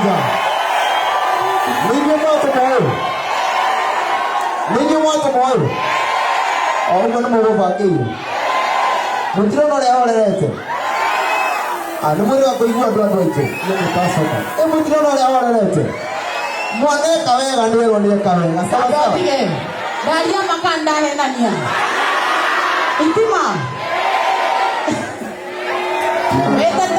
moja. Ninyi moto moyo. Au mwana mwoba kiyo. Mutiro no leo lelete. Anumuri wako igua ndo ito. Ni pasaka. Mutiro no leo lelete. Mwana kawega ndero ni kawega. Sawa. Daria makanda henania. Intima. Weta